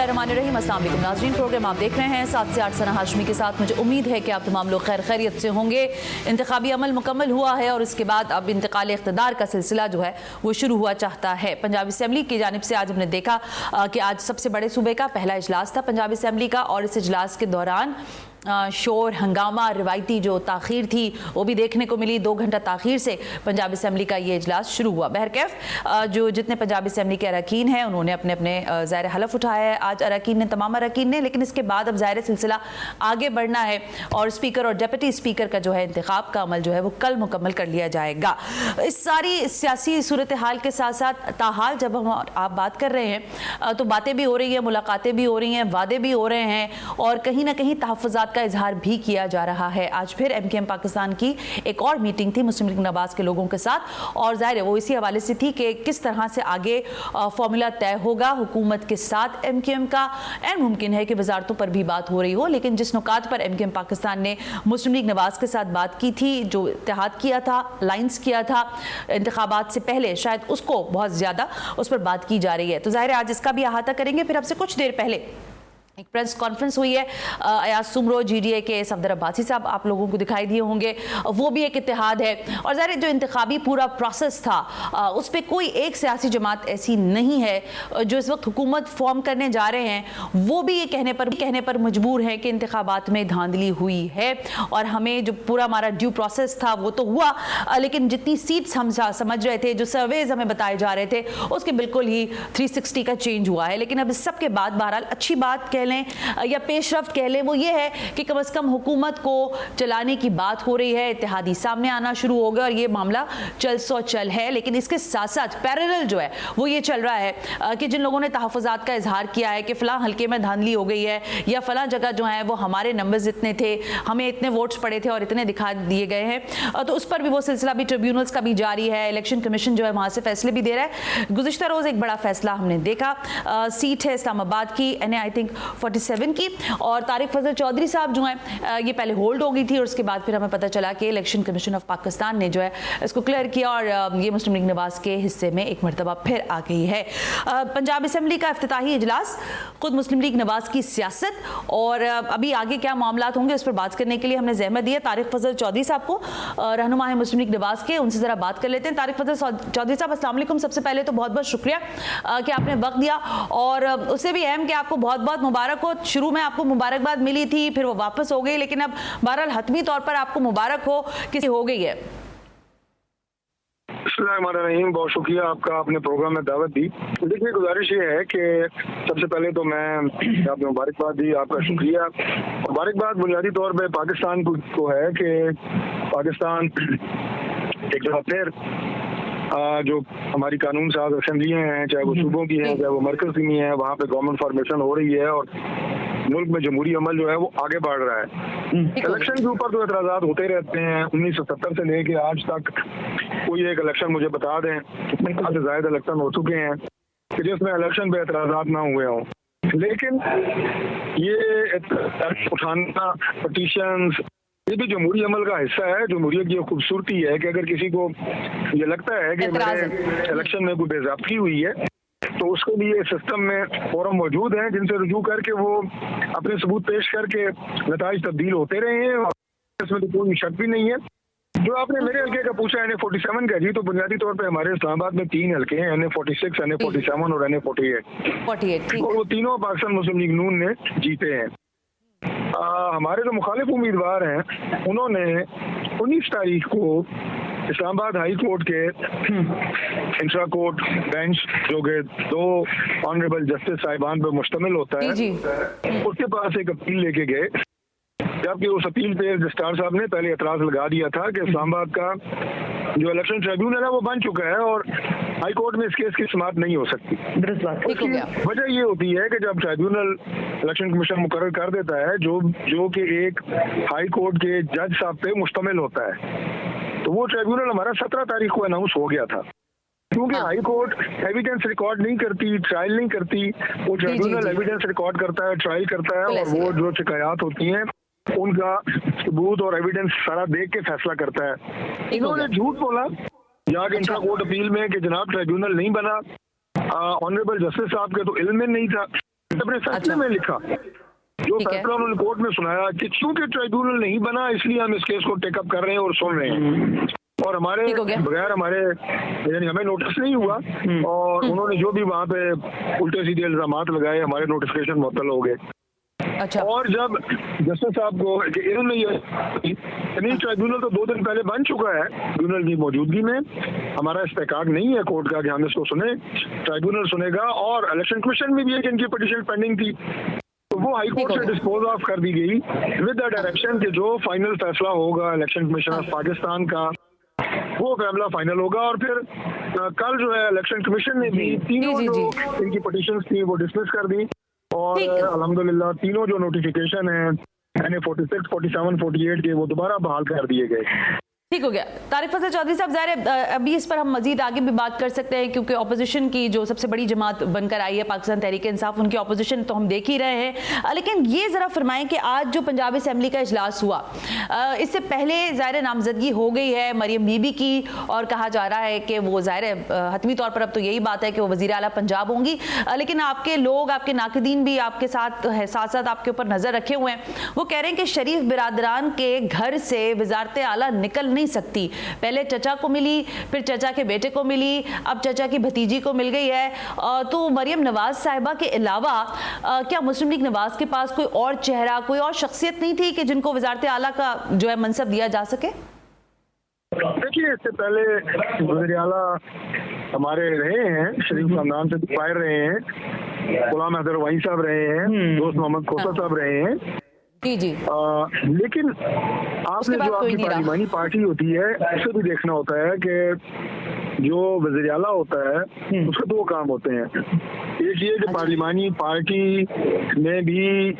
बिस्मिल्लाहिर्रहमानिर्रहीम। अस्सलाम वालेकुम नाज़रीन, प्रोग्राम आप देख रहे हैं 7 से 8 सना हाशमी के साथ। मुझे उम्मीद है कि आप तमाम लोग खैर खैरियत से होंगे। इंतखाबी अमल मुकम्मल हुआ है और उसके बाद अब इंतकाल इख्तिदार का सिलसिला जो है वो शुरू हुआ चाहता है। पंजाब असम्बली की जानिब से आज हमने देखा कि आज सबसे बड़े सूबे का पहला इजलास था पंजाब असम्बली का, और इस इजलास के दौरान शोर हंगामा, रिवायती जो ताख़ीर थी वो भी देखने को मिली। 2 घंटा ताख़ीर से पंजाब असम्बली का ये इजलास शुरू हुआ। बहरकैफ जो जितने पंजाब असम्बली के अरकान हैं उन्होंने अपने अपने ज़ाहिर हलफ उठाया है आज अरकान ने, तमाम अरकान ने। लेकिन इसके बाद अब ज़ाहिर सिलसिला आगे बढ़ना है और स्पीकर और डिप्टी स्पीकर का जो है इंतखाब का अमल जो है वो कल मुकम्मल कर लिया जाएगा। इस सारी सियासी सूरत हाल के साथ साथ ताहाल जब हम आप बात कर रहे हैं तो बातें भी हो रही हैं, मुलाकातें भी हो रही हैं, वादे भी हो रहे हैं और कहीं ना कहीं तहफ़्फ़ुज़ात का इजहार भी किया जा रहा है। आज फिर MKM पाकिस्तान की एक और मीटिंग थी मुस्लिम लीग नवाज के लोगों के साथ, और जाहिर है वो इसी हवाले से थी कि किस तरह से आगे फॉर्मूला तय होगा हुकूमत के साथ MKM का। एंड मुमकिन है कि वजारतों पर भी बात हो रही हो, लेकिन जिस नुकात पर MKM पाकिस्तान ने मुस्लिम लीग नवाज के साथ बात की थी, जो इत्तेहाद किया था, लाइंस किया था इंतखाबात से पहले, शायद उसको बहुत ज़्यादा उस पर बात की जा रही है। तो जाहिर है आज इसका भी अहाता करेंगे। फिर आपसे कुछ देर पहले एक प्रेस कॉन्फ्रेंस हुई है, अयाज सुमरो GDA के सफदर अब्बासी साहब आप लोगों को दिखाई दिए होंगे, वो भी एक इत्तेहाद है। और ज़ाहिर जो इंतखाबी पूरा प्रोसेस था उस पर कोई एक सियासी जमात ऐसी नहीं है जो इस वक्त हुकूमत फॉर्म करने जा रहे हैं वो भी ये कहने पर मजबूर है कि इंतखाबात में धांधली हुई है और हमें जो पूरा हमारा ड्यू प्रोसेस था वो तो हुआ, लेकिन जितनी सीट्स हम समझ रहे थे, जो सर्वेज हमें बताए जा रहे थे, उसके बिल्कुल ही 360 का चेंज हुआ है। लेकिन अब इस सब के बाद बहरहाल अच्छी बात कह या पेशरफ्त कह लें वो ये है कि कम से कम हुकूमत को चलाने की बात हो रही है, इत्तेहादी सामने आना शुरू हो गया और ये मामला चल सो चल है। लेकिन इसके साथ साथ पैरेलल जो है वो ये चल रहा है कि जिन लोगों ने तहफ़्फ़ुज़ात का इजहार किया है कि फ़लाँ हल्के में धांधली हो गई है या फ़लाँ जगह जो है वो हमारे नंबर्स इतने थे, हमें इतने वोट्स पड़े थे और इतने दिखा दिए गए हैं, तो उस पर भी वो सिलसिला भी ट्रिब्यूनल्स का भी जारी है। इलेक्शन कमीशन जो है वहाँ से फैसले भी दे रहा है। गुज़िश्ता रोज़ एक बड़ा फैसला हमने देखा, सीट है इस्लामाबाद की NA आई थिंक 47 की, और तारिक फजल चौधरी साहब जो हैं ये पहले होल्ड हो गई थी और उसके बाद फिर हमें पता चला कि इलेक्शन कमीशन ऑफ पाकिस्तान ने जो है इसको क्लियर किया और ये मुस्लिम लीग नवाज के हिस्से में एक मरतबा फिर आ गई है। पंजाब असम्बली का इफ्तिताही इजलास, खुद मुस्लिम लीग नवाज की सियासत और अभी आगे क्या मामलात होंगे उस पर बात करने के लिए हमने ज़हमत दिया तारिक फजल चौधरी साहब को, रहनुमा है मुस्लिम लीग नवाज के, उनसे ज़रा बात कर लेते हैं। तारिक फजल चौधरी साहब अस्सलाम वालेकुम। सबसे पहले तो बहुत बहुत शुक्रिया कि आपने वक्त दिया, और उससे भी अहम कि आपको बहुत बहुत मुबारक हो। शुरू में आपको मुबारकबाद मिली थी, फिर वो वापस हो गई, लेकिन अब बहरहाल हतमी तौर पर आपको मुबारक हो किसी हो गई है। बिस्मिल्लाहिर्रहमानिर्रहीम, बहुत शुक्रिया आपका, आपने प्रोग्राम में दावत दी। देखिए गुजारिश ये है कि सबसे पहले तो मैं आपने मुबारकबाद दी, आपका शुक्रिया। मुबारकबाद बुनियादी तौर पे पाकिस्तान को है कि पाकिस्तान एक जगह फिर जो हमारी कानून साज असम्बलियाँ हैं, चाहे वो सूबों की हैं चाहे वो मरकज़ी में है, वहाँ पे गवर्नमेंट फॉर्मेशन हो रही है और मुल्क में जमहूरी अमल जो है वो आगे बढ़ रहा है। इलेक्शन के ऊपर तो एतराज़ात होते रहते हैं, 1970 से लेके आज तक कोई एक इलेक्शन मुझे बता दें, कितने साल से ज़्यादा इलेक्शन हो चुके हैं कि जिसमें इलेक्शन पे एतराज़ात ना हुए हों। लेकिन ये उठाना, पटिशंस, ये भी जमहूरी अमल का हिस्सा है। जमहूरियत की खूबसूरती है कि अगर किसी को ये लगता है कि मेरे इलेक्शन में कोई बेज़ाब्ती हुई है तो उसके लिए सिस्टम में फोरम मौजूद हैं जिनसे रुजू करके वो अपने सबूत पेश करके नताइज तब्दील होते रहे हैं, और इसमें तो कोई शक भी नहीं है। जो आपने मेरे हल्के का पूछा NA 47 का, जी तो बुनियादी तौर पे हमारे इस्लामाबाद में 3 हल्के हैं, NA 46, NA 47 और NA 48, और वो तीनों पाकिस्तान मुस्लिम लीग नून ने जीते हैं। हमारे जो मुखालिफ उम्मीदवार हैं उन्होंने 19 तारीख को इस्लामाबाद हाई कोर्ट के इंट्रा कोर्ट बेंच जो कि 2 ऑनरेबल जस्टिस साहिबान पर मुश्तमिल होता है, उसके पास एक अपील लेके गए, जबकि उस अपील पे रजिस्ट्रार साहब ने पहले एतराज़ लगा दिया था कि इस्लामाबाद का जो इलेक्शन ट्रिब्यूनल है वो बन चुका है और हाई कोर्ट में इस केस की समाअत नहीं हो सकती। उसकी वजह ये होती है कि जब ट्रिब्यूनल इलेक्शन कमीशन मुकर्रर कर देता है जो कि एक हाई कोर्ट के जज साहब पे मुश्तमिल होता है, तो वो ट्रिब्यूनल हमारा 17 तारीख को अनाउंस हो गया था। क्योंकि हाई कोर्ट एविडेंस रिकॉर्ड नहीं करती, ट्रायल नहीं करती, वो ट्रिब्यूनल एविडेंस रिकॉर्ड करता है, ट्रायल करता है, और वो जो शिकायत होती हैं उनका सबूत और एविडेंस सारा देख के फैसला करता है। इन्होंने झूठ बोला जाके इंट्रा कोर्ट अपील में कि जनाब ट्रिब्यूनल नहीं बना, ऑनरेबल जस्टिस साहब के तो इल्म में नहीं था, अपने फैसले में लिखा, जो ठीक है। फैसला उन्होंने कोर्ट में सुनाया कि चूंकि ट्राइब्यूनल नहीं बना इसलिए हम इस केस को टेकअप कर रहे हैं और सुन रहे हैं, और हमारे ठीक हो गया। बगैर हमारे यानी हमें नोटिस नहीं हुआ, और उन्होंने जो भी वहाँ पे उल्टे सीधे इल्जामात लगाए हमारे नोटिफिकेशन मुअत्तल हो गए। अच्छा, और जब जस्टिस साहब को इन्होंने ये ट्राइब्यूनल तो 2 दिन पहले बन चुका है, ट्राइब्यूनल की मौजूदगी में हमारा इस्तेकाक नहीं है कोर्ट का कि हम इसको सुने, ट्राइब्यूनल सुनेगा। और इलेक्शन कमीशन में भी एक इनकी पिटीशन पेंडिंग थी, तो वो हाई कोर्ट से डिस्पोज ऑफ कर दी गई विद द डायरेक्शन कि जो फाइनल फैसला होगा इलेक्शन कमीशन ऑफ पाकिस्तान का, वो फैसला फाइनल होगा। और फिर कल जो है इलेक्शन कमीशन ने भी तीनों जी, जो इनकी पिटीशंस थी वो डिसमिस कर दी, और अल्हम्दुलिल्लाह तीनों जो नोटिफिकेशन है यानी 46, 47, 48 के वो दोबारा बहाल कर दिए गए। ठीक हो गया। तारिक फजल चौधरी साहब, ज़ाहिर है अभी इस पर हम मजीद आगे भी बात कर सकते हैं, क्योंकि ऑपोजिशन की जो सबसे बड़ी जमात बनकर आई है पाकिस्तान तहरीक इंसाफ, उनकी ऑपोजिशन तो हम देख ही रहे हैं। लेकिन ये ज़रा फरमाएं कि आज जो पंजाब असेंबली का इजलास हुआ, इससे पहले ज़ाहिर नामजदगी हो गई है मरियम बीबी की, और कहा जा रहा है कि वो ज़ाहिर है हतमी तौर पर अब तो यही बात है कि वो वज़ीर आला पंजाब होंगी। लेकिन आपके लोग, आपके नाक़दीन भी आपके साथ है, साथ साथ आपके ऊपर नज़र रखे हुए हैं। वो कह रहे हैं कि शरीफ बिरादरान के घर से वज़ारत आला निकल नहीं सकती। पहले चचा को मिली, फिर चचा के बेटे को मिली, अब चचा की भतीजी को मिल गई है। तो मरियम नवाज साहिबा के अलावा क्या मुस्लिम लीग नवाज के पास कोई और चेहरा, कोई और शख्सियत नहीं थी कि जिनको वज़ारत आला का जो है मनसब दिया जा सके? देखिए, इससे पहले वज़ीर आला हमारे रहे हैं, शरीफ खानदान से बाहर रहे हैं, गुलाम हैदर वाई साहब रहे हैं, दोस्त मोहम्मद खोसा साहब रहे हैं। जी जी। लेकिन आपने जो आपकी पार्लिमानी पार्टी होती है उसे भी देखना होता है कि जो वज़ीर आला होता है उसके 2 काम होते हैं। एक ये कि पार्लिमानी पार्टी में भी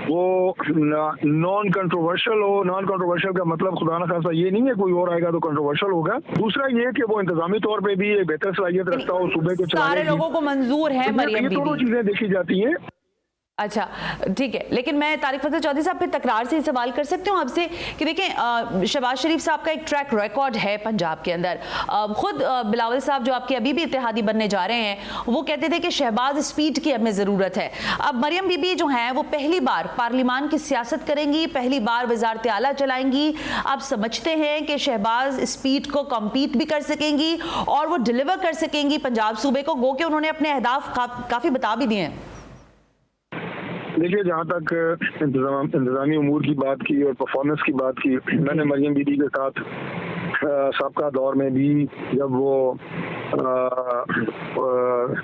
वो नॉन कंट्रोवर्शियल हो। नॉन कंट्रोवर्शियल का मतलब खुदा न खासा ये नहीं है कोई और आएगा तो कंट्रोवर्शियल होगा। दूसरा ये कि वो इंतजामी तौर पे भी एक बेहतर सलाहियत रखता हो सूबे को चलाने की। सारे लोगों को मंजूर है मरियम बीबी। दोनों चीजें देखी जाती हैं। अच्छा, ठीक है। लेकिन मैं तारिक फजल चौधरी साहब फिर तकरार से ही सवाल कर सकती हूँ आपसे कि देखें, शहबाज शरीफ साहब का एक ट्रैक रिकॉर्ड है पंजाब के अंदर। खुद बिलावल साहब जो आपके अभी भी इत्तेहादी बनने जा रहे हैं, वो कहते थे कि शहबाज स्पीड की हमें ज़रूरत है। अब मरियम बीबी जो हैं वो पहली बार पार्लिमान की सियासत करेंगी, पहली बार वज़ारत आला चलाएंगी। आप समझते हैं कि शहबाज स्पीड को कम्पीट भी कर सकेंगी और वो डिलीवर कर सकेंगी पंजाब सूबे को, गो के उन्होंने अपने अहदाफ काफ़ी बता भी दिए हैं? देखिए, जहाँ तक इंतजामी उमूर की बात की और परफॉर्मेंस की बात की, मैंने मरियम बीबी के साथ साबका दौर में भी जब वो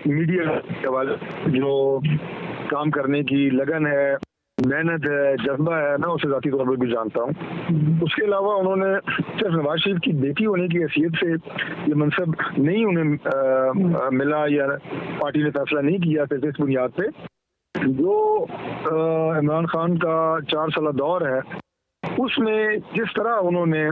मीडिया के हवाले जो काम करने की लगन है, मेहनत है, जज्बा है, मैं उसे ज़ाती तौर पर भी जानता हूँ। उसके अलावा उन्होंने सिर्फ नवाज शरीफ की बेटी होने की हैसियत से ये मनसब नहीं उन्हें मिला या पार्टी ने फैसला नहीं किया सिर्फ इस बुनियाद पे। जो इमरान खान का 4 साल दौर है उसमें जिस तरह उन्होंने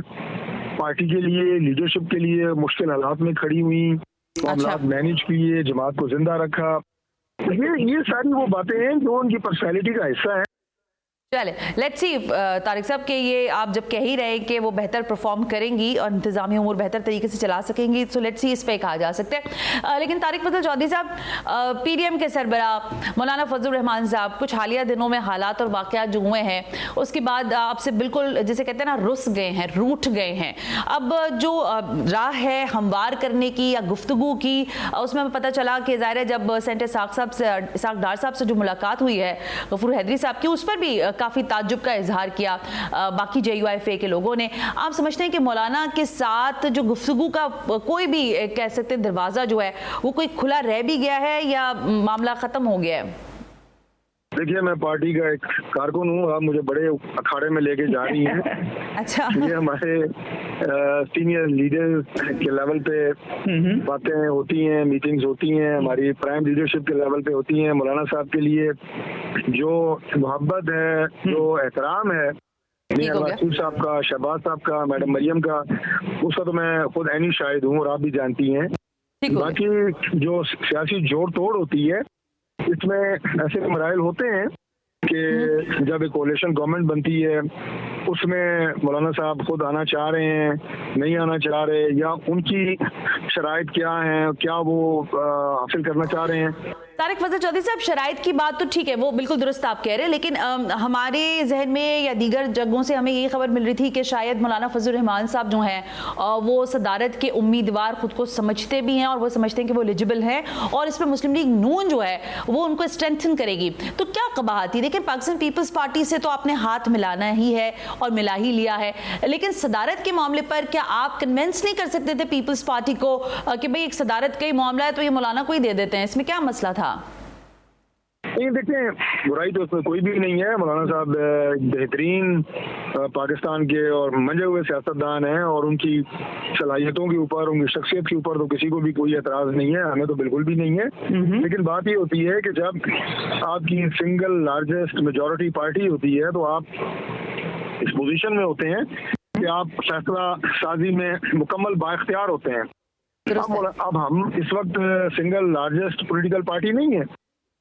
पार्टी के लिए, लीडरशिप के लिए मुश्किल हालात में खड़ी हुई, मामलात मैनेज किए, जमात को जिंदा रखा, ये सारी वो बातें हैं जो उनकी पर्सनैलिटी का हिस्सा है। चले, लेट्स सी तारिक साहब के ये आप जब कह ही रहे कि वो बेहतर परफॉर्म करेंगी और इंतजामी उमूर बेहतर तरीके से चला सकेंगी, सो लेट्स सी इस पे कहा जा सकता है। लेकिन तारिक फजल चौधरी साहब, पीडीएम के सरबरा मौलाना फजल रहमान साहब कुछ हालिया दिनों में हालात और वाक़यात जो हुए हैं उसके बाद आपसे बिल्कुल जिसे कहते हैं ना रुस गए हैं, रूठ गए हैं। अब जो राह है हमवार करने की या गुफ्तगू की, उसमें हमें पता चला कि ज़ाहिर है जब सेंटर इसाक डार साहब से जो मुलाकात हुई है गफूर हैदरी साहब की, उस पर भी काफ़ी ताज्जुब का इजहार किया बाकी JUIFA के लोगों ने। आप समझते हैं कि मौलाना के साथ जो गुफ्तगू का कोई भी कह सकते हैं दरवाज़ा जो है वो कोई खुला रह भी गया है या मामला ख़त्म हो गया है? देखिए, मैं पार्टी का एक कारकुन हूँ, आप मुझे बड़े अखाड़े में लेके जा रही हैं। अच्छा। ये हमारे सीनियर लीडर के लेवल पे बातें होती हैं, मीटिंग्स होती हैं, हमारी प्राइम लीडरशिप के लेवल पे होती हैं। मौलाना साहब के लिए जो मोहब्बत है, जो एहतराम है नवाज साहब का, शहबाज साहब का, मैडम मरियम का, उसका तो मैं खुद ऐनी शाहिद हूँ और आप भी जानती हैं। बाकी जो सियासी जोड़ तोड़ होती है इसमें ऐसे मराइल होते हैं कि जब एक कोalition गवर्नमेंट बनती है उसमें मौलाना साहब खुद आना चाह रहे हैं, नहीं आना चाह रहे, या उनकी शराइत क्या हैं, क्या वो हासिल करना चाह रहे हैं। तारिक फजल चौधरी साहब, शराइत की बात तो ठीक है, वो बिल्कुल दुरुस्त आप कह रहे हैं, लेकिन हमारे जहन में या दीगर जगहों से हमें ये खबर मिल रही थी कि शायद मौलाना फजल रहमान साहब जो हैं वो सदारत के उम्मीदवार खुद को समझते भी हैं और वो समझते हैं कि वो एलिजिबल हैं और इस पर मुस्लिम लीग नून जो है वो उनको स्ट्रेंथन करेगी। तो क्या कबाहत थी? लेकिन पाकिस्तान पीपल्स पार्टी से तो आपने हाथ मिलाना ही है और मिला ही लिया है, लेकिन सदारत के मामले पर क्या आप कन्विंस नहीं कर सकते थे पीपल्स पार्टी को कि भाई एक सदारत का ही मामला है तो ये मौलाना को ही दे देते हैं? इसमें क्या मसला था? नहीं, देखें, बुराई तो उसमें कोई भी नहीं है। मौलाना साहब बेहतरीन पाकिस्तान के और मंजे हुए सियासतदान हैं और उनकी सलाहियतों के ऊपर, उनकी शख्सियत के ऊपर तो किसी को भी कोई एतराज़ नहीं है, हमें तो बिल्कुल भी नहीं है। लेकिन बात ये होती है कि जब आपकी सिंगल लार्जेस्ट मेजॉरिटी पार्टी होती है तो आप इस पोजीशन में होते हैं कि आप फैसला साजी में मुकम्मल बाइख्तियार होते हैं। अब हम इस वक्त सिंगल लार्जेस्ट पॉलिटिकल पार्टी नहीं है।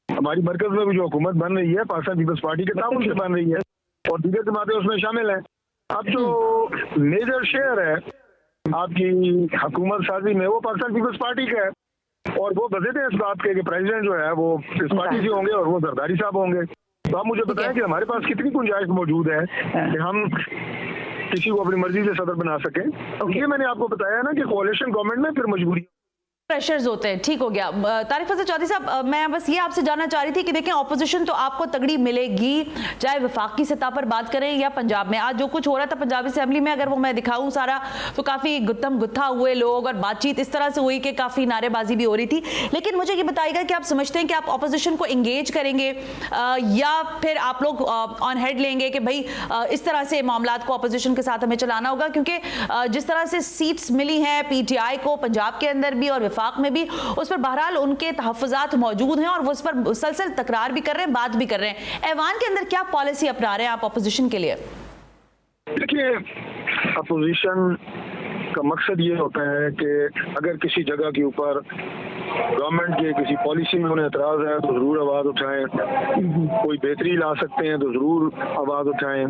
हमारी मरकज में भी जो हुकूमत बन रही है पाकिस्तान पीपल्स पार्टी के ताउन से बन रही है और दीगर जमातें उसमें शामिल हैं। अब जो मेजर शेयर है आपकी हुकूमत साजी में वो पाकिस्तान पीपल्स पार्टी का है और वो बजे थे इस बात के कि प्रेसिडेंट जो है वो इस पार्टी से होंगे और वो जरदारी साहब होंगे। तो आप मुझे बताएं कि हमारे पास कितनी गुंजाइश मौजूद है कि हम किसी को अपनी मर्जी से सदर बना सकें। ये मैंने आपको बताया ना कि कोalition गवर्नमेंट में फिर मजबूरी प्रेशर्स होते हैं। ठीक हो गया। तारिक फजल चौधरी साहब, मैं बस ये आपसे जानना चाह रही थी कि देखें, ऑपोजिशन तो आपको तगड़ी मिलेगी, चाहे वफाकी सतह पर बात करें या पंजाब में। आज जो कुछ हो रहा था पंजाब असेंबली में, अगर वो मैं दिखाऊं सारा, तो काफ़ी गुत्थम गुत्था हुए लोग और बातचीत इस तरह से हुई कि काफ़ी नारेबाजी भी हो रही थी। लेकिन मुझे ये बताइएगा कि आप समझते हैं कि आप ऑपोजिशन को इंगेज करेंगे या फिर आप लोग ऑन हेड लेंगे कि भाई इस तरह से मामला को ऑपोजिशन के साथ हमें चलाना होगा? क्योंकि जिस तरह से सीट्स मिली हैं PTI को पंजाब के अंदर भी और वफाक में भी, उस पर बहरहाल उनके तहफ़्फ़ुज़ात मौजूद हैं और वो उस पर मुसलसल तकरार भी कर रहे हैं, बात भी कर रहे हैं। ऐवान के अंदर क्या पॉलिसी अपना रहे हैं आप अपोजिशन के लिए? देखिए, अपोजिशन का मकसद ये होता है कि अगर किसी जगह के ऊपर गवर्नमेंट के किसी पॉलिसी में उन्हें एतराज़ है तो ज़रूर आवाज़ उठाएं, कोई बेहतरी ला सकते हैं तो ज़रूर आवाज़ उठाएं।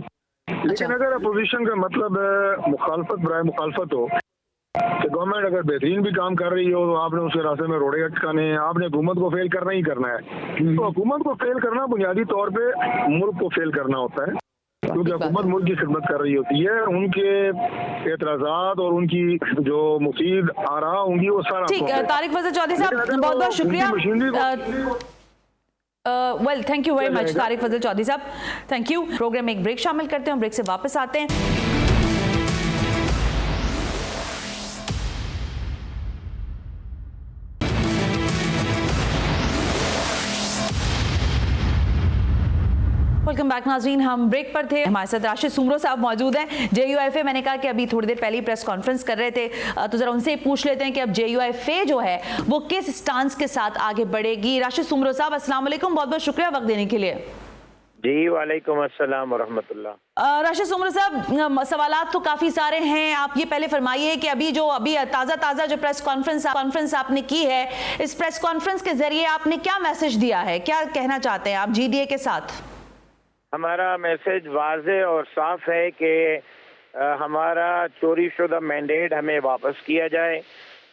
लेकिन अगर अपोजिशन का मतलब मुखालफत बराए मुखालफत हो कि गवर्नमेंट अगर बेहतरीन भी काम कर रही हो तो आपने उसके रास्ते में रोड़े अटकाने हैं, आपने हुकूमत को फेल करना ही करना है। तो हुकूमत को फेल करना बुनियादी तौर पे मुल्क को फेल करना होता है, क्योंकि हुकूमत मुल्क की खिदमत कर रही होती है। उनके एतराज़ात और उनकी जो मुफीद आरा होंगी वो सारा ठीक है। तारिक फजल चौधरी साहब, बहुत बहुत शुक्रिया। Well, thank you very much Tariq Fazal Chaudhary साहब, थैंक यू। प्रोग्राम में एक ब्रेक शामिल करते हैं, ब्रेक से वापस आते हैं। वेलकम बैक नाज़रीन, हम ब्रेक पर थे। हमारे साथ राशिद सुमरो साहब मौजूद हैं, JUIFA। मैंने कहा कि अभी थोड़ी देर पहले ही प्रेस कॉन्फ्रेंस कर रहे थे, तो ज़रा उनसे पूछ लेते हैं कि अब JUIFA जो है वो किस स्टांस के साथ आगे बढ़ेगी। राशिद सुमरो साहब, अस्सलाम वालेकुम, बहुत बहुत शुक्रिया वक्त देने के लिए। जी वालेकुम अस्सलाम व रहमतुल्लाह। राशिद सुमरो साहब, सवालात तो काफ़ी सारे हैं, आप ये पहले फरमाइए कि अभी ताज़ा जो प्रेस कॉन्फ्रेंस आपने की है, इस प्रेस कॉन्फ्रेंस के ज़रिए आपने क्या मैसेज दिया है, क्या कहना चाहते हैं आप GDA के साथ? हमारा मैसेज वाज़े और साफ है कि हमारा चोरी शुदा मैंडेट हमें वापस किया जाए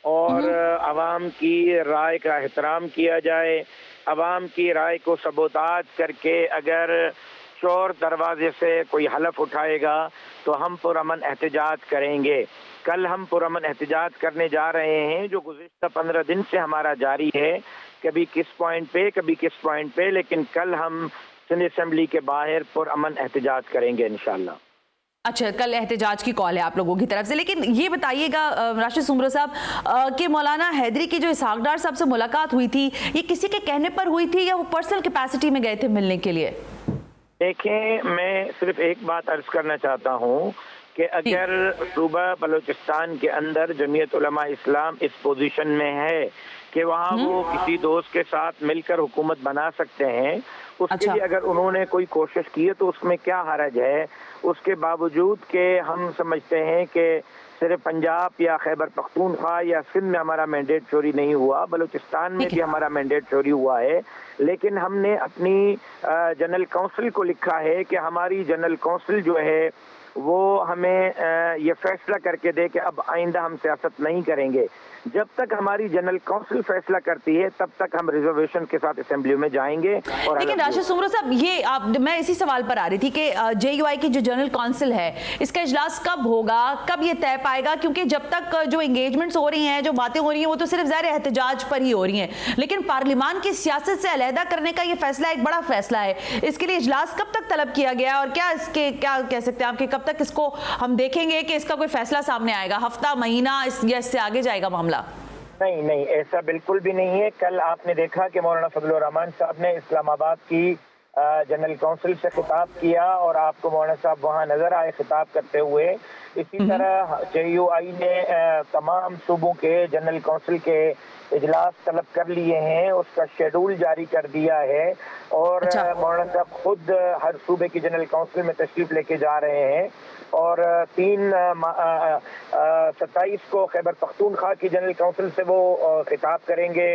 और आवाम की राय का एहतराम किया जाए। आवाम की राय को सबोताज करके अगर चोर दरवाजे से कोई हलफ उठाएगा तो हम पुरअमन एहतजाज करेंगे। कल हम पुरअमन एहतजाज करने जा रहे हैं, जो गुज़िश्ता 15 दिन से हमारा जारी है, कभी किस पॉइंट पे कभी किस पॉइंट पे, लेकिन कल हम सिंध असेंबली के बाहर पुरअमन एहतजाज करेंगे इंशाल्लाह। अच्छा, कल एहतजाज की कॉल है आप लोगों की तरफ से। लेकिन ये बताइएगा राशिद सुमरो साहब कि मौलाना हैदरी की जो इसहाक डार साहब से मुलाकात हुई थी, ये किसी के कहने पर हुई थी या वो पर्सनल कैपेसिटी में गए थे मिलने के लिए? देखें, मैं सिर्फ एक बात अर्ज करना चाहता हूँ कि अगर सूबा बलूचिस्तान के अंदर जमीयत उलमा इस्लाम इस पोजीशन में है कि वहाँ वो किसी दोस्त के साथ मिलकर हुकूमत बना सकते हैं, उसके लिए अगर उन्होंने कोई कोशिश की है तो उसमें क्या हरज है। उसके बावजूद के हम समझते हैं कि सिर्फ पंजाब या खैबर पख्तूनख्वा या सिंध में हमारा मैंडेट चोरी नहीं हुआ, बलूचिस्तान में भी हमारा मैंडेट चोरी हुआ है। लेकिन हमने अपनी जनरल काउंसिल को लिखा है कि हमारी जनरल काउंसिल जो है वो हमें ये फैसला करके दे कि अब आइंदा हम सियासत नहीं करेंगे। जब तक हमारी जनरल काउंसिल फैसला करती है तब तक हम रिजर्वेशन के साथ असेंबली में जाएंगे। और लेकिन राशिद सुमरो साहब, ये मैं इसी सवाल पर आ रही थी कि JUI की जो जनरल काउंसिल है इसका इजलास कब होगा, कब ये तय पाएगा? क्योंकि जब तक जो एंगेजमेंट्स हो रही हैं, जो बातें हो रही हैं, वो तो सिर्फ ज़ाहिर एहतजाज पर ही हो रही हैं, लेकिन पार्लियामान की सियासत से अलहदा करने का ये फैसला एक बड़ा फैसला है। इसके लिए इजलास कब तक तलब किया गया और क्या इसके क्या कह सकते हैं आप कि कब तक इसको हम देखेंगे कि इसका कोई फैसला सामने आएगा? हफ्ता, महीना या इससे आगे जाएगा मामला? नहीं नहीं, ऐसा बिल्कुल भी नहीं है। कल आपने देखा कि मौलाना फजलुर रहमान साहब ने इस्लामाबाद की जनरल काउंसिल से खिताब किया और आपको मौलाना साहब वहां नजर आए खिताब करते हुए। इसी तरह JUI ने तमाम सूबों के जनरल काउंसिल के इजलास तलब कर लिए हैं, उसका शेड्यूल जारी कर दिया है और मौलाना साहब खुद हर सूबे की जनरल काउंसिल में तशरीफ लेके जा रहे हैं। और 27 को खैबर पख्तूनख्वा की जनरल काउंसिल से वो खिताब करेंगे।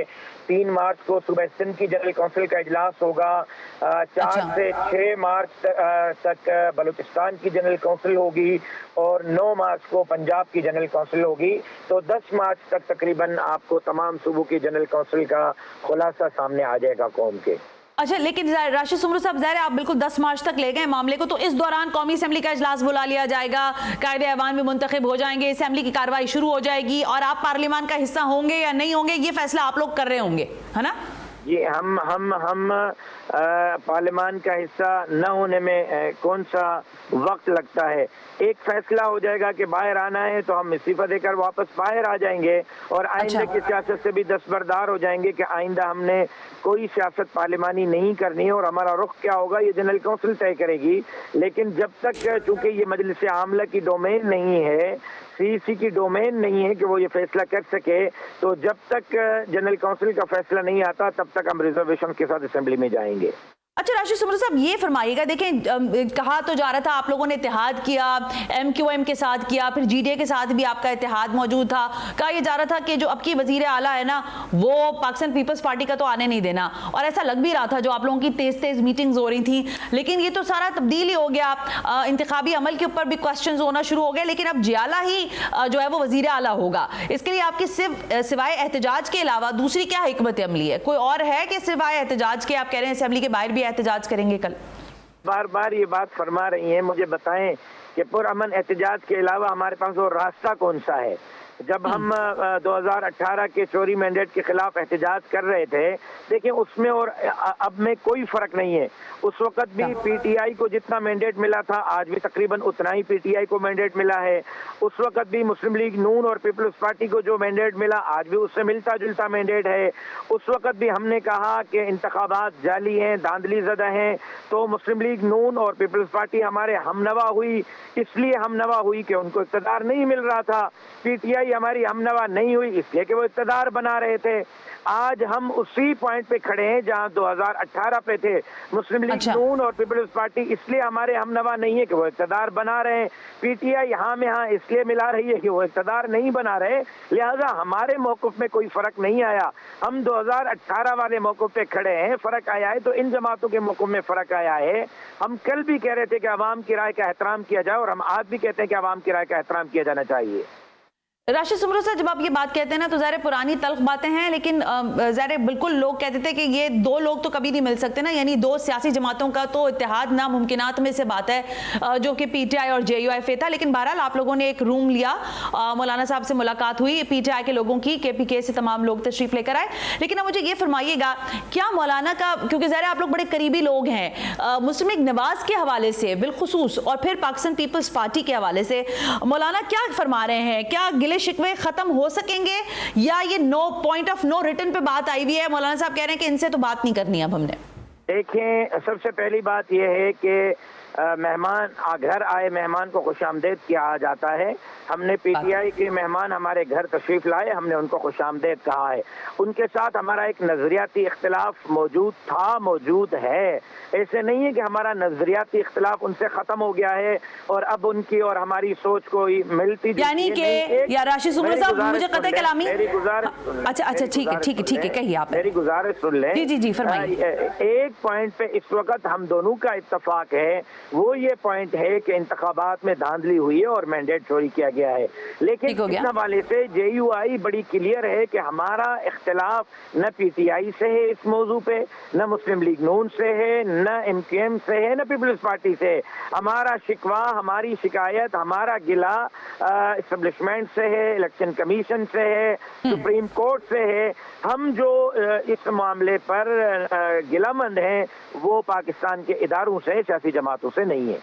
3 मार्च को सूबा सिंध की जनरल काउंसिल का इजलास होगा। 4 से 6 मार्च तक बलूचिस्तान की जनरल काउंसिल होगी और 9 मार्च को पंजाब की जनरल काउंसिल होगी। तो 10 मार्च तक तकरीबन आपको तमाम सूबों की जनरल काउंसिल का खुलासा सामने आ जाएगा कौम के। अच्छा, लेकिन राशिद सुमरो साहब, ज़ाहिर है आप बिल्कुल 10 मार्च तक ले गए मामले को, तो इस दौरान कौमी असेंबली का इजलास बुला लिया जाएगा, कायदे ऐवान में मुंतखब हो जाएंगे, असेंबली की कार्रवाई शुरू हो जाएगी और आप पार्लियामान का हिस्सा होंगे या नहीं होंगे, ये फैसला आप लोग कर रहे होंगे, है ना? ये हम पार्लियामान का हिस्सा न होने में कौन सा वक्त लगता है। एक फैसला हो जाएगा कि बाहर आना है तो हम इस्तीफा देकर वापस बाहर आ जाएंगे और आइंदा की सियासत से भी दस्तबरदार हो जाएंगे कि आइंदा हमने कोई सियासत पार्लियामानी नहीं करनी है और हमारा रुख क्या होगा ये जनरल काउंसिल तय करेगी। लेकिन जब तक चूंकि ये मजलिस आमला की डोमेन नहीं है, CEC की डोमेन नहीं है कि वो ये फैसला कर सके, तो जब तक जनरल काउंसिल का फैसला नहीं आता तब तक हम रिजर्वेशन के साथ असेंबली में जाएंगे। अच्छा राशिद सुमरो साहब, ये फरमाइएगा, देखें कहा तो जा रहा था आप लोगों ने इत्तेहाद किया, MQM के साथ किया, फिर GDA के साथ भी आपका इत्तेहाद मौजूद था। कहा यह जा रहा था कि जो अब की वजीर आला है ना वो पाकिस्तान पीपल्स पार्टी का तो आने नहीं देना, और ऐसा लग भी रहा था जो आप लोगों की तेज मीटिंग्स हो रही थी। लेकिन ये तो सारा तब्दील ही हो गया, इंतखाबी अमल के ऊपर भी क्वेश्चन होना शुरू हो गए, लेकिन अब जियाला ही जो है वो वजीर आला होगा। इसके लिए आपकी सिवाय एहतजाज के अलावा दूसरी क्या हिकमत अमली है? कोई और है कि सिवाय एहतजाज के आप कह रहे हैं असेंबली के बाहर भी एहतजाज करेंगे? कल बार बार ये बात फरमा रही हैं, मुझे बताएं कि पुरअमन एहतजाज के अलावा हमारे पास वो रास्ता कौन सा है? जब हम 2018 के चोरी मैंडेट के खिलाफ एहतजाज कर रहे थे, देखिए उसमें और अब में कोई फर्क नहीं है। उस वक्त भी PTI को जितना मैंडेट मिला था आज भी तकरीबन उतना ही PTI को मैंडेट मिला है। उस वक्त भी मुस्लिम लीग नून और पीपल्स पार्टी को जो मैंडेट मिला आज भी उससे मिलता जुलता मैंडेट है। उस वक्त भी हमने कहा कि इंतखाबात जाली हैं, धांधली ज़दा हैं, तो मुस्लिम लीग नून और पीपल्स पार्टी हमारे हमनवा हुई। इसलिए हमनवा हुई कि उनको इक़्तिदार नहीं मिल रहा था। PTI हमारी हमनवा नहीं हुई इसलिए कि वो इक़्तिदार बना रहे थे। आज हम उसी पॉइंट पे खड़े हैं जहां 2018 पे थे। मुस्लिम लीग नून और पीपल्स पार्टी इसलिए हमारे हमनवा नहीं है कि वो इक़्तिदार बना रहे हैं। PTI यहाँ में हाँ इसलिए मिला रही है कि वो इक़्तिदार नहीं बना रहे, लिहाजा हमारे मौक़िफ़ में कोई फ़र्क नहीं आया। हम 2018 वाले मौक़िफ़ पे खड़े हैं। फ़र्क आया है तो इन जमातों के मौक़िफ़ में फ़र्क आया है। हम कल भी कह रहे थे कि अवाम की राय का एहतराम किया जाए और हम आज भी कहते हैं कि अवाम की राय का एहतराम किया जाना चाहिए। राशिद सुमरो साहब, जब आप ये बात कहते हैं ना तो ज़ाहिर पुरानी तल्ख बातें हैं, लेकिन ज़ाहिर बिल्कुल लोग कहते थे कि ये दो लोग तो कभी नहीं मिल सकते ना, यानी दो सियासी जमातों का तो इत्तेहाद नामुमकिनात में से बात है जो कि PTI और JUI था। लेकिन बहरहाल आप लोगों ने एक रूम लिया, मौलाना साहब से मुलाकात हुई, PTI के लोगों की, KPK से तमाम लोग तशरीफ़ लेकर आए। लेकिन अब मुझे ये फरमाइएगा, क्या मौलाना का, क्योंकि ज़ाहिर आप लोग बड़े करीबी लोग हैं, मुस्लिम लीग नवाज़ के हवाले से बिलखुसूस और फिर पाकिस्तान पीपल्स पार्टी के हवाले से मौलाना क्या फरमा रहे हैं? क्या गिले शिकवे खत्म हो सकेंगे या ये पॉइंट ऑफ नो रिटर्न पे बात आई हुई है? मौलाना साहब कह रहे हैं कि इनसे तो बात नहीं करनी अब हमने। देखें, सबसे पहली बात यह है कि मेहमान घर आए मेहमान को खुशामदेद किया जाता है। हमने PTI के मेहमान हमारे घर तशरीफ़ लाए, हमने उनको खुशामदेद कहा है। उनके साथ हमारा एक नज़रियाती इख्तिलाफ मौजूद था, मौजूद है। ऐसे नहीं है कि हमारा नज़रियाती इख्तिलाफ उनसे ख़त्म हो गया है और अब उनकी और हमारी सोच कोई मिलती, यानी कि या राशिद सुमरो साहब मुझे कतई कलामी, अच्छा ठीक है कहिए आप, मेरी गुजारिश सुन लें। जी फरमाइए। एक पॉइंट पे इस वक्त हम दोनों का इत्तफाक है वो ये पॉइंट है कि इंतखाबात में धांधली हुई है और मैंडेट चोरी किया गया है। लेकिन इस हवाले से JUI बड़ी क्लियर है कि हमारा इख्तिलाफ न PTI से है, इस मौजू पे न मुस्लिम लीग नून से है, न MQM से है, न पीपल्स पार्टी से है। हमारा शिकवा, हमारी शिकायत, हमारा गिला एस्टेब्लिशमेंट से है, इलेक्शन कमीशन से है, सुप्रीम कोर्ट से है। हम जो इस मामले पर गिलामंद हैं वो पाकिस्तान के इदारों से, सियासी जमातों से नहीं है।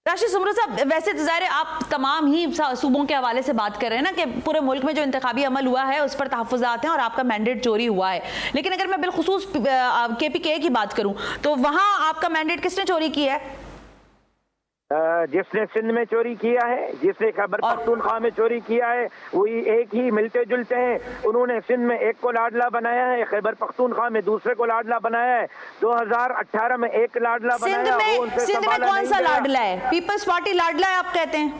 राशिद सुमरो साहब, वैसे तो ज़ाहिर है आप तमाम ही सूबों के हवाले से बात कर रहे हैं ना कि पूरे मुल्क में जो इंतखाबी अमल हुआ है उस पर तहफ़्फ़ुज़ात हैं और आपका मैंडेट चोरी हुआ है। लेकिन अगर मैं बिलखुसूस KPK की बात करूं तो वहां आपका मैंडेट किसने चोरी किया है? जिसने सिंध में चोरी किया है, जिसने खैबर पख्तूनख्वा में चोरी किया है, वही एक ही मिलते जुलते हैं। उन्होंने सिंध में एक को लाडला बनाया है, खैबर पख्तूनख्वा में दूसरे को लाडला बनाया है, 2018 में एक लाडला बनाया। सिंध में कौन सा लाडला है? पीपल्स पार्टी लाडला है आप कहते हैं?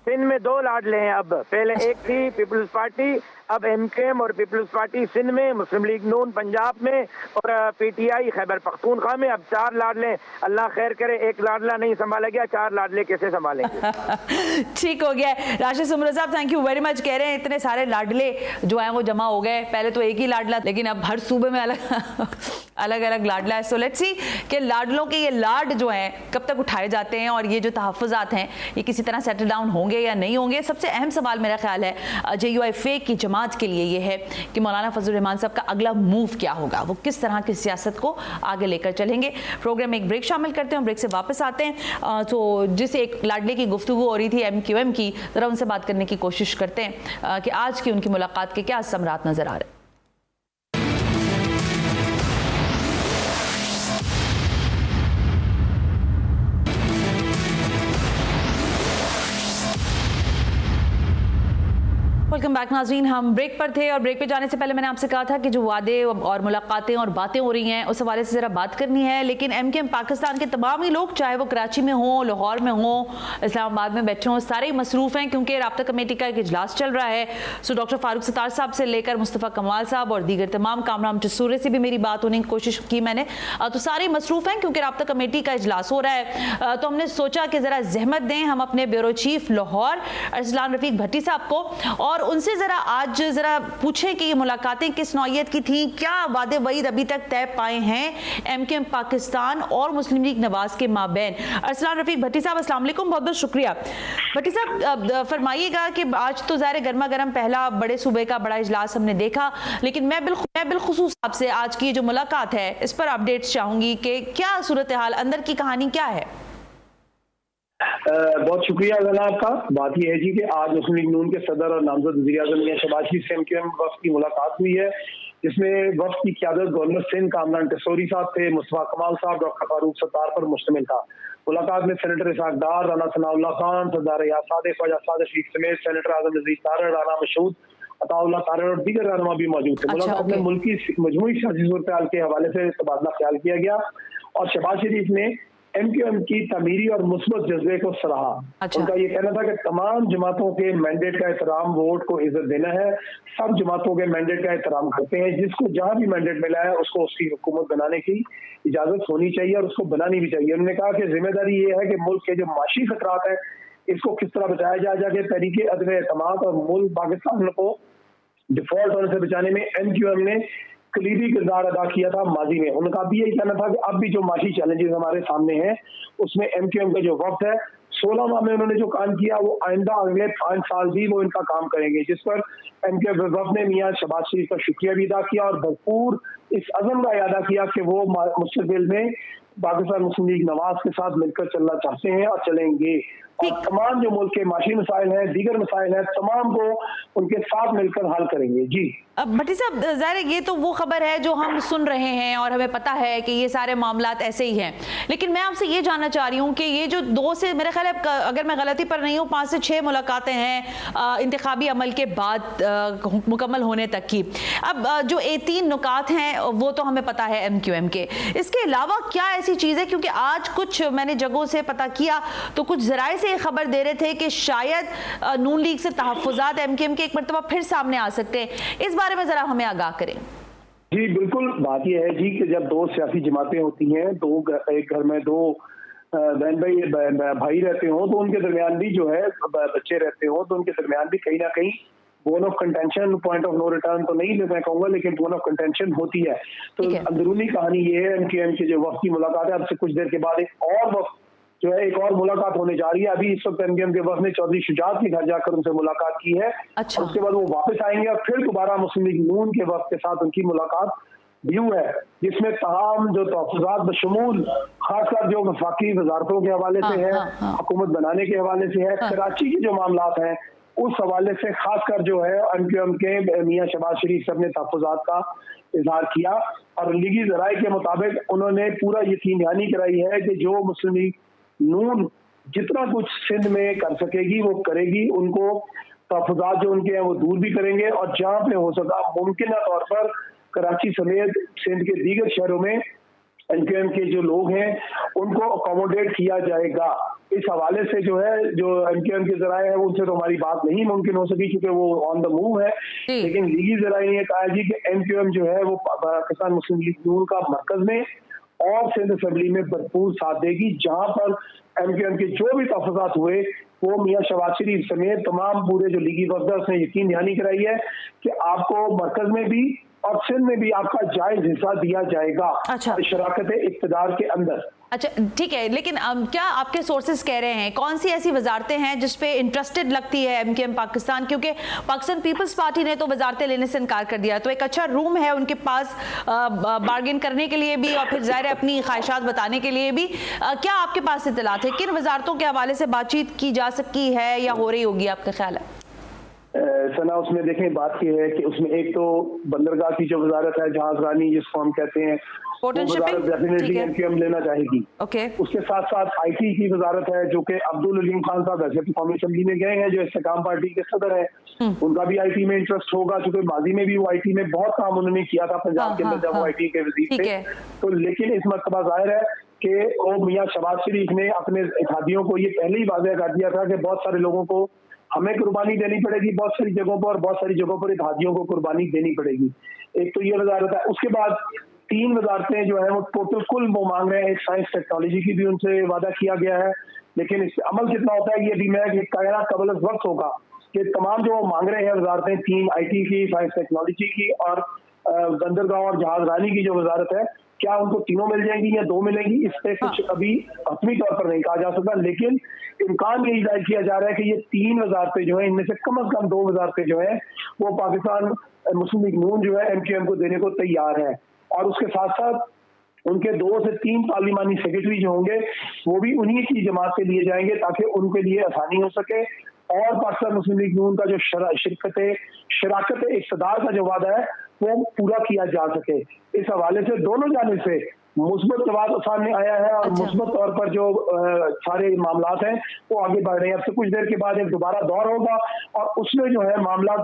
सिंध में 2 लाडले हैं। अब पहले एक थी पीपल्स पार्टी, अब MQM और पीपल्स पार्टी सिंध में, मुस्लिम लीग नून पंजाब में और PTI खैबर पख्तूनख्वा में। अब 4 लाडले। अल्लाह खैर करे, एक लाडला नहीं संभाला गया, 4 लाडले कैसे संभालेंगे? ठीक हो गया। राशिद सुमरो साहब, थैंक यू वेरी मच। कह रहे हैं इतने सारे लाडले जो हैं वो जमा हो गए, पहले तो एक ही लाडला, लेकिन अब हर सूबे में अलग अलग लाडला है। सो लेट्स सी कि लाडलों के ये लाड जो हैं कब तक उठाए जाते हैं और ये जो तहफ़्फ़ुज़ात हैं ये किसी तरह सेटल डाउन होंगे या नहीं होंगे। सबसे अहम सवाल मेरा ख्याल है JUI फेक की जमात के लिए ये है कि मौलाना फजलुर रहमान साहब का अगला मूव क्या होगा, वो किस तरह की सियासत को आगे लेकर चलेंगे। प्रोग्राम में एक ब्रेक शामिल करते हैं, ब्रेक से वापस आते हैं। तो जिस एक लाडले की गुफ्तगू हो रही थी MQM की, ज़रा उनसे बात करने की कोशिश करते हैं कि आज की उनकी मुलाकात के क्या समरात नजर आ रहे हैं। वेलकम बैक नाज़रीन, हम ब्रेक पर थे और ब्रेक पे जाने से पहले मैंने आपसे कहा था कि जो वादे और मुलाकातें और बातें हो रही हैं उस हवाले से ज़रा बात करनी है। लेकिन MQM पाकिस्तान के तमाम ही लोग, चाहे वो कराची में हों, लाहौर में हों, इस्लामाबाद में बैठे हों, सारे ही मसरूफ़ हैं क्योंकि राब्ता कमेटी का एक इजलास चल रहा है। सो डॉक्टर फारूक सत्तार साहब से लेकर मुस्तफ़ा कमाल साहब और दीगर तमाम कामरान चसूरे से भी मेरी बात होने की कोशिश की मैंने, तो सारे मसरूफ़ हैं क्योंकि राब्ता कमेटी का इजलास हो रहा है। तो हमने सोचा कि ज़रा जहमत दें हम अपने ब्यूरो चीफ लाहौर अरसलान रफ़ीक भट्टी साहब को और उनसे ज़रा आज ज़रा पूछें कि ये मुलाकातें किस नौइयत की थी, क्या वादे वईद अभी तक तय पाए हैं MQM पाकिस्तान और मुस्लिम लीग नवाज के माबैन। अरसलान रफ़ीक भट्टी साहब, अस्सलाम वालेकुम, बहुत बहुत शुक्रिया। भट्टी साहब, फरमाइएगा कि आज तो ज़ाहिर गर्मा गर्म पहला बड़े सूबे का बड़ा इजलास हमने देखा, लेकिन मैं बिलखुसूस आपसे आज की जो मुलाकात है इस पर अपडेट्स चाहूँगी कि क्या सूरत हाल, अंदर की कहानी क्या है? बहुत शुक्रिया जनाब का। बात यह है जी कि आज मुस्लिम लीग नून के सदर और नामजद वज़ीर-ए-आज़म मियां शहबाज शरीफ से MQM वफ़द की मुलाकात हुई है, जिसमें वफ़द की क़यादत गवर्नर सिंध कामरान टसोरी साहब थे, मुस्तफ़ा कमाल साहब, डॉक्टर फारूक सत्तार पर मुश्तमिल था। मुलाकात में सेनेटर इसहाक डार, राना सनाउल्लाह खान, सरदार रियाज सादिक, ख्वाजा सादिक शरीफ समेत सेनेटर आज़म नज़ीर तारड़, राना मशहूद, अताउल्लाह तारड़ और दीगर रहनुमा भी मौजूद थे। मुलाकात में मुल्क की मजमूई सियासी सूरत-ए-हाल के हवाले से तबादला ख्याल किया गया और शहबाज शरीफ ने MQM की तमीरी और मुस्बत जज्बे को सराहा। उनका ये कहना था कि तमाम जमातों के मैंडेट का एहतराम, वोट को इज्जत देना है, सब जमातों के मैंडेट का एहतराम करते हैं, जिसको जहां भी मैंडेट मिला है उसको उसकी हुकूमत बनाने की इजाजत होनी चाहिए और उसको बनानी भी चाहिए। उन्होंने कहा कि जिम्मेदारी ये है कि मुल्क के जो माशी खतरात है इसको किस तरह बचाया जाके तरीके अदम एतमाद और मुल्क पाकिस्तान को डिफॉल्ट होने से बचाने में MQM ने कलीदी किरदार अदा किया था माजी में। उनका भी यही कहना था कि अब भी जो माशी चैलेंजेस हमारे सामने हैं उसमें MQM का जो वक्त है 16 माह में उन्होंने जो काम किया वो आइंदा अगले 5 साल भी वो इनका काम करेंगे, जिस पर MQM वफ़द ने मियां शहबाज शरीफ का शुक्रिया भी अदा किया और भरपूर इस अज़म का अदा किया कि वो मुस्तक़बिल में पाकिस्तान मुस्लिम लीग नवाज के साथ मिलकर चलना चाहते हैं और चलेंगे और तमाम जो मुल्क के माशी मसाइल हैं, दीगर मसाइल हैं, तमाम को उनके साथ मिलकर हल करेंगे। जी भट्टी साहब, ज़ाहिर ये तो वो खबर है जो हम सुन रहे हैं और हमें पता है कि ये सारे मामलात ऐसे ही हैं, लेकिन मैं आपसे ये जानना चाह रही हूँ कि ये जो 2 से मेरे ख्याल है, अगर मैं गलती पर नहीं हूँ, 5 से 6 मुलाकातें हैं इंतखाबी अमल के बाद मुकम्मल होने तक की। अब जो 3 नुकात हैं वो तो हमें पता है MQM के, इसके अलावा क्या ऐसी चीज़ है, क्योंकि आज कुछ मैंने जगहों से पता किया तो कुछ ज़राए से खबर दे रहे थे कि शायद नून लीग से तहफ़्फ़ुज़ात MQM के एक मरतबा फिर सामने आ सकते हैं, इस बारे में जरा हमें आगाह करें। जी बिल्कुल, बात यह है जी कि जब 2 सियासी जमातें होती हैं, एक घर में 2 बहन भाई रहते हो तो उनके दरमियान भी जो है बच्चे रहते हो तो उनके दरमियान भी कहीं ना कहीं bone of contention, point of no return तो नहीं मैं कहूंगा, लेकिन बोन ऑफ कंटेंशन होती है। तो अंदरूनी कहानी ये है एमक्यूएम की जो वक्त की मुलाकात है, अब से कुछ देर के बाद एक और वक्त जो है एक और मुलाकात होने जा रही है। अभी इस वक्त एमक्यूएम के वक्त ने चौधरी शुजात के घर जाकर उनसे मुलाकात की है। अच्छा। उसके बाद वो वापस आएंगे और फिर दोबारा मुस्लिम लीग नून के वक्त के साथ उनकी मुलाकात ड्यू है, जिसमें तमाम जो तहफ़्फ़ुज़ात बशमूल खासकर जो वफाकी वजारतों के हवाले से है, हुकूमत बनाने के हवाले से है, कराची के जो मामलात हैं उस हवाले से खासकर जो है एमक्यूएम के मियां शहबाज शरीफ से अपने तहफ़्फ़ुज़ात का इजहार किया और लीगी ज़राए के मुताबिक उन्होंने पूरा यकीन दहानी कराई है कि जो मुस्लिम लीग नून जितना कुछ सिंध में कर सकेगी वो करेगी, उनको तहफ़्फ़ुज़ात जो उनके हैं वो दूर भी करेंगे और जहाँ पे हो सका मुमकिन तौर पर कराची समेत सिंध के दीगर शहरों में एमक्यूएम के जो लोग हैं उनको अकोमोडेट किया जाएगा। इस हवाले से जो है जो एमक्यूएम के जराए हैं उनसे तो हमारी बात नहीं मुमकिन हो सकी क्योंकि वो ऑन द मूव है, लेकिन लीगी जराए ने कहा जी कि एमक्यूएम जो है वो पाकिस्तान मुस्लिम लीग नून का मरकज में और सिंध असेंबली में भरपूर साथ देगी। जहां पर एमक्यूएम के जो भी तहफ़्फ़ुज़ात हुए वो मियां शहबाज शरीफ समेत तमाम पूरे जो लीगी वर्कर्स ने यकीन दहानी कराई है कि आपको मरकज में भी और सिंध में भी आपका जायज हिस्सा दिया जाएगा। अच्छा। शराकत इक़्तिदार के अंदर। अच्छा ठीक है, लेकिन क्या आपके सोर्सेज कह रहे हैं कौन सी ऐसी वजारतें हैं जिस पे इंटरेस्टेड लगती है एमक्यूएम पाकिस्तान, क्योंकि पाकिस्तान पीपल्स पार्टी ने तो वजारतें लेने से इनकार कर दिया, तो एक अच्छा रूम है उनके पास बार्गेन करने के लिए भी और फिर ज़ाहिर अपनी ख्वाहिशात बताने के लिए भी। क्या आपके पास इत्तलात है किन वजारतों के हवाले से बातचीत की जा सकती है या हो रही होगी, आपका ख्याल है? सना उसमें देखें बात यह है कि उसमें एक तो बंदरगाह की जो वजारत है, जहाजरानी जिसको हम कहते हैं, डेफिनेटली एमक्यूएम लेना चाहेगी। उसके साथ साथ आईटी की वजारत है जो कि अब्दुल अलीम खान साहब वैसे तो कौमी असेंबली में गए हैं जो इस्तेकाम पार्टी के सदर है, उनका भी आईटी में इंटरेस्ट होगा क्योंकि माजी में भी वो आईटी में बहुत काम उन्होंने किया था पंजाब के अंदर जब वो आईटी के वजीर थे। तो लेकिन इस मरतबा जाहिर है कि वो मियां शहबाज शरीफ ने अपने इत्तेहादियों को ये पहले ही वाज़ेह कर दिया था कि बहुत सारे लोगों को हमें कुर्बानी देनी पड़ेगी, बहुत सारी जगहों पर और बहुत सारी जगहों पर इत्तेहादियों को कुर्बानी देनी पड़ेगी। एक तो ये वजारत है। उसके बाद 3 वजारतें जो है वो टोटल कुल वो मांग रहे हैं। एक साइंस टेक्नोलॉजी की भी उनसे वादा किया गया है, लेकिन इस अमल कितना होता है ये भी मैं कहना कबल वक्त होगा कि तमाम जो वो मांग रहे हैं वजारतें 3 आईटी की, साइंस टेक्नोलॉजी की और बंदरगाह और जहाजरानी की जो वजारत है, क्या उनको तीनों मिल जाएंगी या 2 मिलेंगी इस पे कुछ अभी हतमी तौर पर नहीं कहा जा सकता, लेकिन इम्कान यही जाहिर किया जा रहा है कि ये 3 वजारतें जो है इनमें से कम 2 वजारतें जो है वो पाकिस्तान मुस्लिम लीग नून जो है एमक्यूएम को देने को तैयार है। और उसके साथ साथ उनके 2 से 3 पार्लिमानी सेक्रेटरी जो होंगे वो भी उन्हीं की जमात से लिए जाएंगे ताकि उनके लिए आसानी हो सके और पाकिस्तान मुस्लिम लीग नून का जो शराकत इक़्तिदार का जो वादा है वो पूरा किया जा सके। इस हवाले से दोनों जानिब से मुस्बत जवाब सामने आया है और मुस्बत तौर पर जो सारे मामलात हैं वो आगे बढ़ रहे हैं। अब से कुछ देर के बाद एक दोबारा दौर होगा और उसमें जो है मामला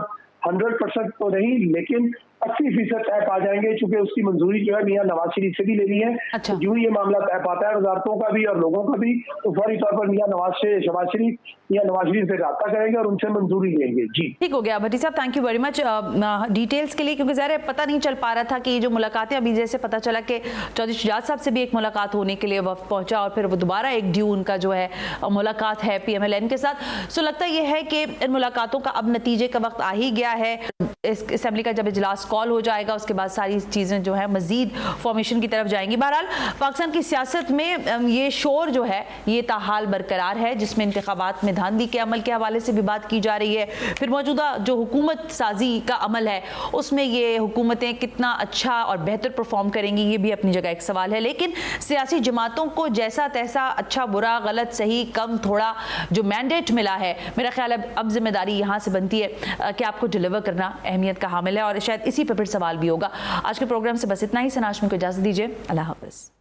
100% तो नहीं लेकिन 80% तय पा जाएंगे, चूंकि उसकी मंजूरी जो है मियां नवाज शरीफ से भी ले ली है। अच्छा। जो ये मामला तय पाता है वजारतों का भी और लोगों का भी, तो फौरी तौर पर मियां शहबाज शरीफ से रब्ता करेंगे और उनसे मंजूरी लेंगे। जी ठीक हो गया भट्टी साहब, thank you very much details के लिए, क्योंकि ज़ाहिर पता नहीं चल पा रहा था कि ये जो मुलाकातें अभी जैसे पता चला कि चौधरी शुजात साहब से भी एक मुलाकात होने के लिए वक्त पहुंचा और फिर वो दोबारा एक ड्यू उनका जो है मुलाकात है PMLN के साथ। सो लगता यह है कि इन मुलाकातों का अब नतीजे का वक्त आ ही गया है। इस असेंबली का जब इजलास कॉल हो जाएगा उसके बाद सारी चीज़ें जो है मजीद फॉर्मेशन की तरफ जाएंगी। बहरहाल पाकिस्तान की सियासत में ये शोर जो है ये ताहाल बरकरार है, जिसमें इंतखाबात में धांधली के अमल के हवाले से भी बात की जा रही है, फिर मौजूदा जो हुकूमत साजी का अमल है उसमें ये हुकूमतें कितना अच्छा और बेहतर परफॉर्म करेंगी ये भी अपनी जगह एक सवाल है। लेकिन सियासी जमातों को जैसा तैसा अच्छा बुरा गलत सही कम थोड़ा जो मैंडेट मिला है, मेरा ख्याल है अब जिम्मेदारी यहाँ से बनती है कि आपको डिलीवर करना अहमियत का हामिल है और शायद इसी पर फिर सवाल भी होगा। आज के प्रोग्राम से बस इतना ही। सना हाशमी को इजाज़त दीजिए। अल्लाह हाफ़िज़।